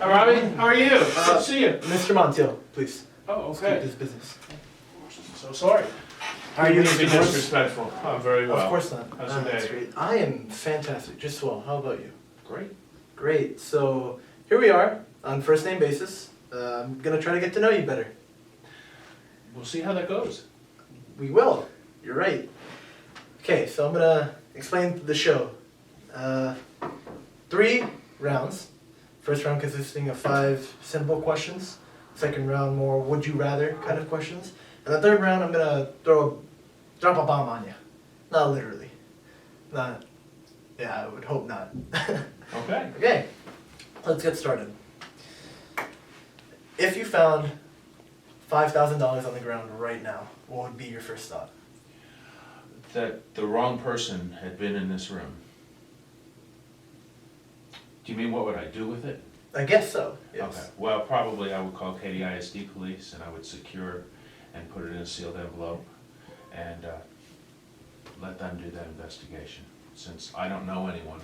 Hi, Robbie. How are you? Good to see you. Mr. Montiel, please. Oh, Let's keep okay. this business. So sorry. How are you, Didn't mean to be Mr. Morris? disrespectful. I'm very well. Of course not. How's your That's day? great. I am fantastic, just well. How about you? Great. Great. So here we are on first name basis. I'm gonna try to get to know you better. We'll see how that goes. We will. You're right. Okay, so I'm gonna explain the show. 3 rounds. First round consisting of 5 simple questions. Second round more would you rather kind of questions. And the third round I'm gonna drop a bomb on you. Not literally. Not. Yeah, I would hope not. Okay. Okay, let's get started. If you found $5,000 on the ground right now, what would be your first thought? That the wrong person had been in this room. Do you mean what would I do with it? I guess so, yes. Okay. Well, probably I would call KDISD police and I would secure and put it in a sealed envelope and let them do that investigation, since I don't know anyone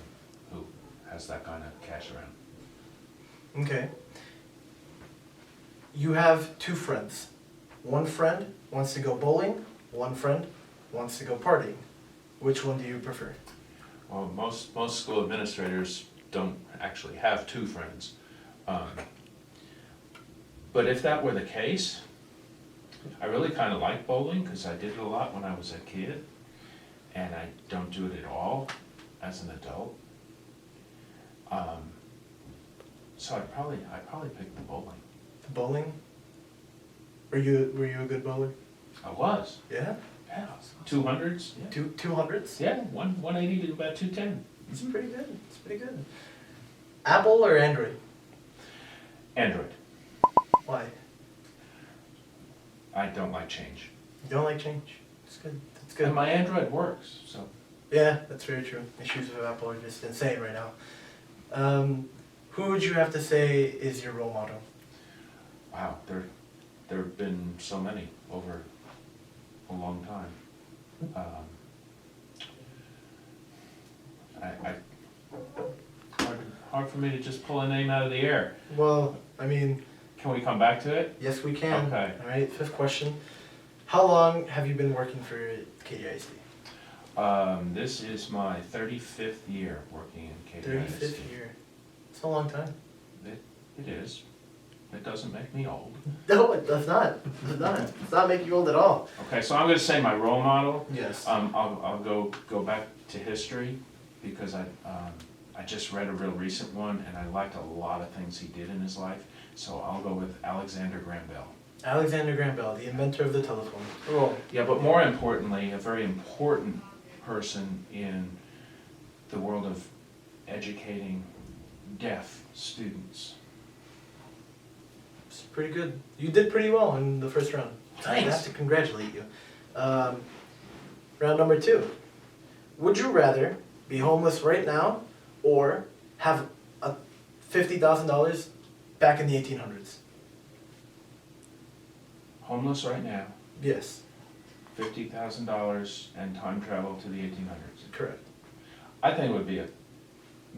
who has that kind of cash around. Okay. You have 2 friends. One friend wants to go bowling, one friend wants to go partying. Which one do you prefer? Well, most school administrators don't actually have 2 friends. But if that were the case, I really kind of like bowling because I did it a lot when I was a kid, and I don't do it at all as an adult. So I'd probably pick the bowling. The bowling? Were you a good bowler? I was. Yeah? Yeah. 200s. Yeah. 200s? Yeah. 180 to about 210. That's pretty good. It's pretty good. Apple or Android? Android. Why? I don't like change. You don't like change? That's good. That's good. And my Android works, so. Yeah, that's very true. Issues with Apple are just insane right now. Who would you have to say is your role model? Wow, there have been so many over a long time. Hard for me to just pull a name out of the air. Well, I mean, Can we come back to it? yes we can. Okay. All right, 5th question. How long have you been working for KDISD? This is my 35th year working in KDISD. 35th year. It's a long time. It is. It doesn't make me old. No, it does not. It does not. It does not make you old at all. Okay, so I'm going to say my role model. Yes. I'll go back to history because I just read a real recent one and I liked a lot of things he did in his life. So I'll go with Alexander Graham Bell. Alexander Graham Bell, the inventor of the telephone. Oh. Yeah, but more importantly, a very important person in the world of educating deaf students. It's pretty good. You did pretty well in the first round. Thanks. I have to congratulate you. Round number 2. Would you rather be homeless right now or have a $50,000 back in the 1800s? Homeless right now, Yes, $50,000 and time travel to the 1800s. correct. I think it would be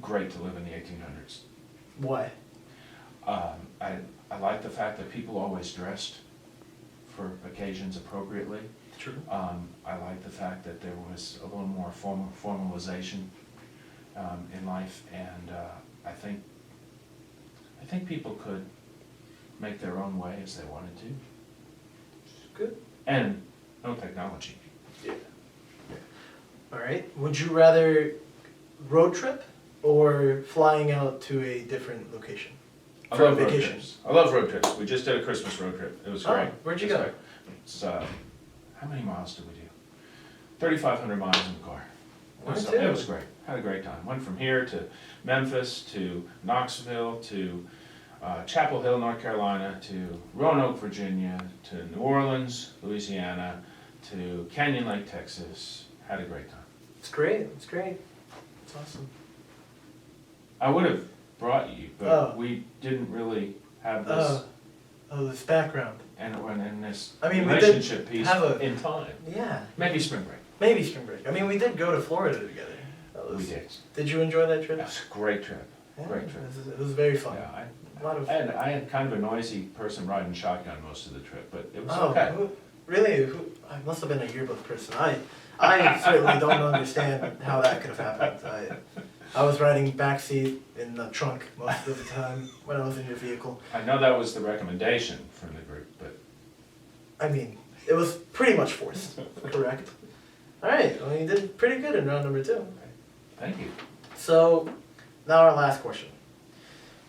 great to live in the 1800s. Why? I like the fact that people always dressed for occasions appropriately. True. I like the fact that there was a little more formalization in life, and I think people could make their own way as they wanted to. Good. And no technology. Yeah. All right. Would you rather road trip or flying out to a different location? I For a love road vacation. trips. I love road trips. We just did a Christmas road trip. It was Oh, great. where'd you It was go? great. It's, how many miles did we do? 3,500 miles in the car. It was great. Had a great time. Went from here to Memphis, to Knoxville, to Chapel Hill, North Carolina, to Roanoke, Virginia, to New Orleans, Louisiana, to Canyon Lake, Texas. Had a great time. It's great. It's great. It's awesome. I would have brought you, but Oh. we didn't really have this This background. and this I mean, we did relationship piece have a- in time. Yeah. Maybe spring break. Maybe spring break. I mean, we did go to Florida together. We did. Did you enjoy that trip? That was a great trip. Great trip. It was very fun. Yeah, A lot of. I had kind of a noisy person riding shotgun most of the trip, but it was Oh, okay. really? I must have been a yearbook person. I certainly don't understand how that could have happened. I was riding backseat in the trunk most of the time when I was in your vehicle. I know that was the recommendation from the group, but I mean, it was pretty much forced, correct? All right, well, you did pretty good in round number 2. thank you. So, now our last question.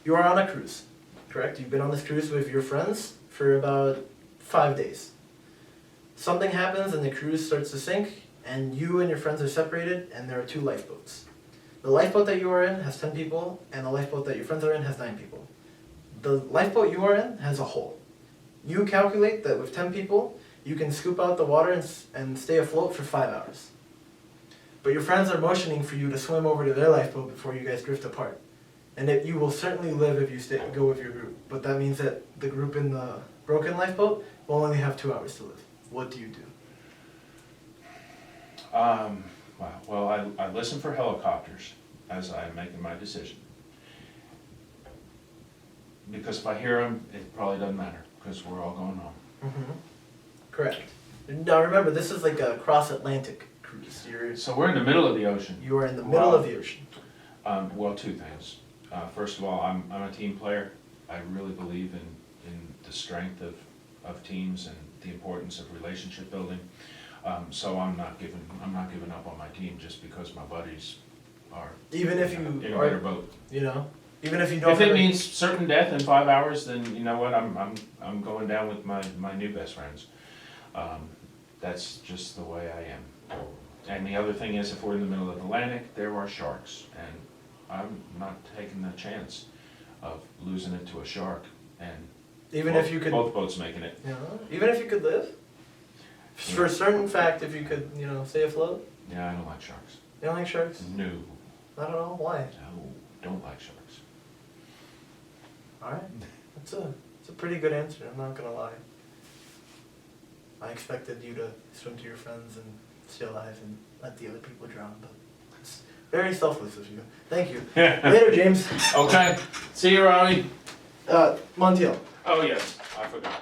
You are on a cruise, correct? You've been on this cruise with your friends for about 5 days. Something happens and the cruise starts to sink, and you and your friends are separated, and there are 2 lifeboats. The lifeboat that you are in has 10 people, and the lifeboat that your friends are in has 9 people. The lifeboat you are in has a hole. You calculate that with 10 people, you can scoop out the water and stay afloat for 5 hours. But your friends are motioning for you to swim over to their lifeboat before you guys drift apart. And you will certainly live if you go with your group. But that means that the group in the broken lifeboat will only have 2 hours to live. What do you do? Wow. Well, I listen for helicopters as I'm making my decision. Because if I hear them, it probably doesn't matter, because we're all going home. Mm-hmm. Correct. Now remember, this is like a cross-Atlantic cruise. So we're in the middle of the ocean. You are in the middle of the ocean. Well, 2 things. First of all, I'm a team player. I really believe in the strength of teams and the importance of relationship building. So I'm not giving up on my team just because my buddies are Even if in you a better boat. you know, even if you don't. If it means certain death in 5 hours, then you know what? I'm going down with my new best friends. That's just the way I am. And the other thing is, if we're in the middle of the Atlantic, there are sharks, and I'm not taking the chance of losing it to a shark. And even both, if you could, both boats making it. you know, even if you could live, for a certain fact, if you could, you know, stay afloat. Yeah, I don't like sharks. You don't like sharks? No, I don't know why. no, don't like sharks. All right, it's a pretty good answer. I'm not gonna lie. I expected you to swim to your friends and stay alive and let the other people drown, but it's very selfless of you. Thank you. Later, James. Okay, see you, Robbie. Montiel. Oh yes, I forgot.